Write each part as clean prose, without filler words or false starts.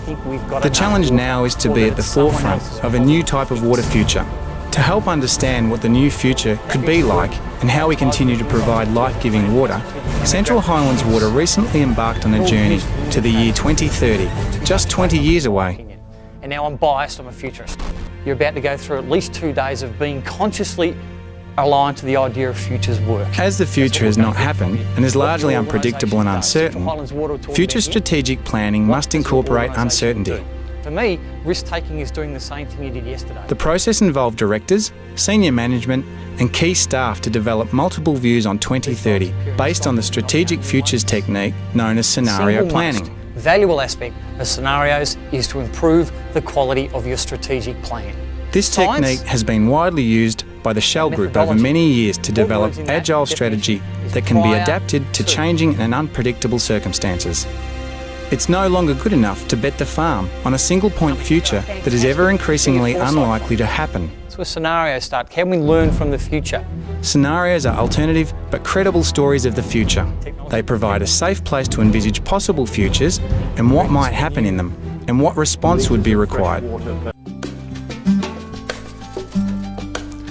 think we've got The challenge now is to be at the forefront of a new type of water future. To help understand what the new future could be like and how we continue to provide life-giving water, Central Highlands Water recently embarked on a journey to the year 2030, just 20 years away. And now I'm biased, I'm a futurist. You're about to go through at least 2 days of being consciously aligned to the idea of futures work. As the future has not happened and is largely unpredictable and uncertain, future strategic planning must incorporate uncertainty. For me, risk-taking is doing the same thing you did yesterday. The process involved directors, senior management and key staff to develop multiple views on 2030 based on the strategic futures technique known as scenario planning. The most valuable aspect of scenarios is to improve the quality of your strategic plan. This technique has been widely used by the Shell Group over many years to develop agile strategy that can be adapted to changing and unpredictable circumstances. It's no longer good enough to bet the farm on a single point future that is ever increasingly unlikely to happen. That's where scenarios start. Can we learn from the future? Scenarios are alternative but credible stories of the future. They provide a safe place to envisage possible futures and what might happen in them and what response would be required.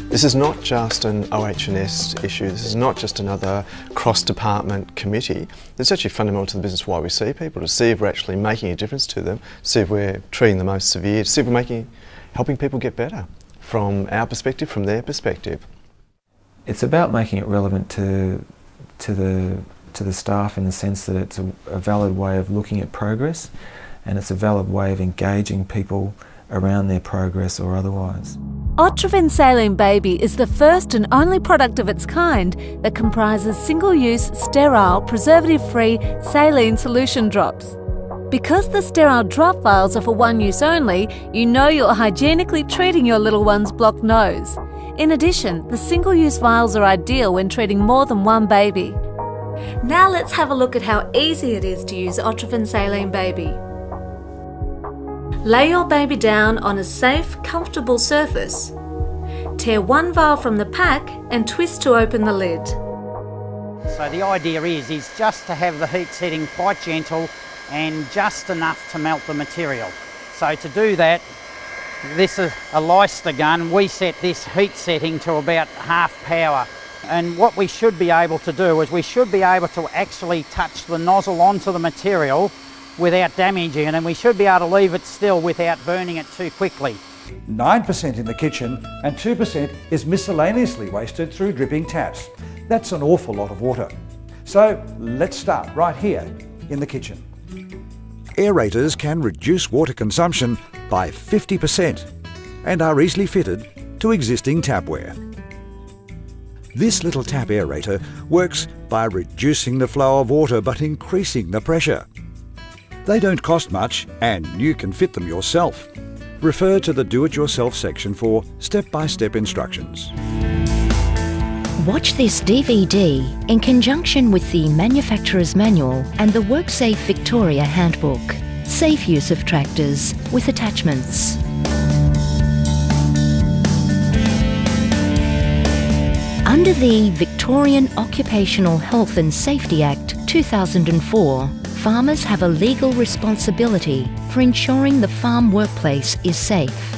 This is not just an OH&S issue, this is not just another cross-department committee. It's actually fundamental to the business why we see people, to see if we're actually making a difference to them, see if we're treating the most severe, to see if we're helping people get better from our perspective, from their perspective. It's about making it relevant to the staff in the sense that it's a valid way of looking at progress and it's a valid way of engaging people around their progress or otherwise. Otrivin Saline Baby is the first and only product of its kind that comprises single-use, sterile, preservative-free saline solution drops. Because the sterile drop vials are for one use only, you know you're hygienically treating your little one's blocked nose. In addition, the single-use vials are ideal when treating more than one baby. Now let's have a look at how easy it is to use Otrivin Saline Baby. Lay your baby down on a safe, comfortable surface. Tear one vial from the pack and twist to open the lid. So the idea is just to have the heat setting quite gentle and just enough to melt the material. So to do that, this is a Leicester gun. We set this heat setting to about half power. And what we should be able to do is we should be able to actually touch the nozzle onto the material without damaging it, and we should be able to leave it still without burning it too quickly. 9% in the kitchen and 2% is miscellaneously wasted through dripping taps. That's an awful lot of water. So let's start right here in the kitchen. Aerators can reduce water consumption by 50% and are easily fitted to existing tapware. This little tap aerator works by reducing the flow of water but increasing the pressure. They don't cost much and you can fit them yourself. Refer to the Do-It-Yourself section for step-by-step instructions. Watch this DVD in conjunction with the Manufacturer's Manual and the WorkSafe Victoria Handbook. Safe use of tractors with attachments. Under the Victorian Occupational Health and Safety Act 2004, farmers have a legal responsibility for ensuring the farm workplace is safe.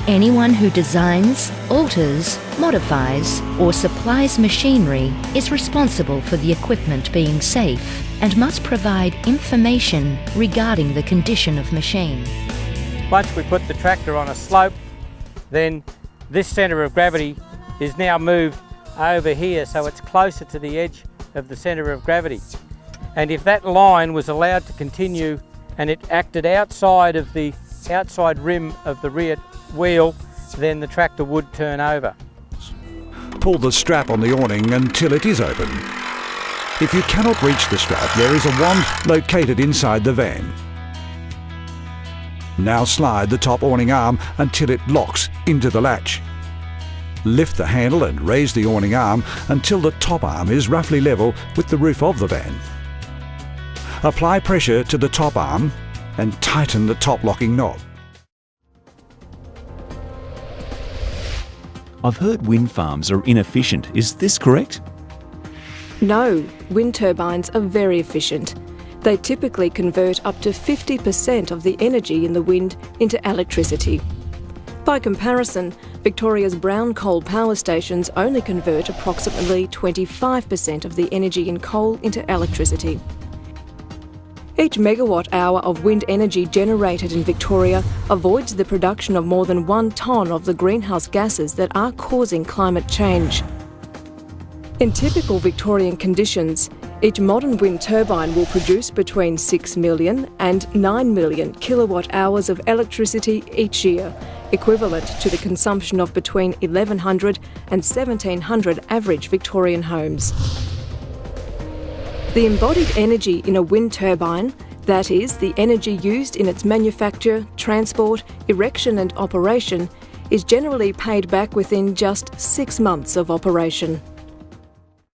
Anyone who designs, alters, modifies or supplies machinery is responsible for the equipment being safe and must provide information regarding the condition of machine. Once we put the tractor on a slope, then this centre of gravity is now moved over here, so it's closer to the edge of the centre of gravity. And if that line was allowed to continue and it acted outside of the outside rim of the rear wheel, then the tractor would turn over. Pull the strap on the awning until it is open. If you cannot reach the strap, there is a wand located inside the van. Now slide the top awning arm until it locks into the latch. Lift the handle and raise the awning arm until the top arm is roughly level with the roof of the van. Apply pressure to the top arm and tighten the top locking knob. I've heard wind farms are inefficient. Is this correct? No, wind turbines are very efficient. They typically convert up to 50% of the energy in the wind into electricity. By comparison, Victoria's brown coal power stations only convert approximately 25% of the energy in coal into electricity. Each megawatt hour of wind energy generated in Victoria avoids the production of more than 1 tonne of the greenhouse gases that are causing climate change. In typical Victorian conditions, each modern wind turbine will produce between 6 million and 9 million kilowatt hours of electricity each year, equivalent to the consumption of between 1,100 and 1,700 average Victorian homes. The embodied energy in a wind turbine, that is, the energy used in its manufacture, transport, erection and operation, is generally paid back within just 6 months of operation.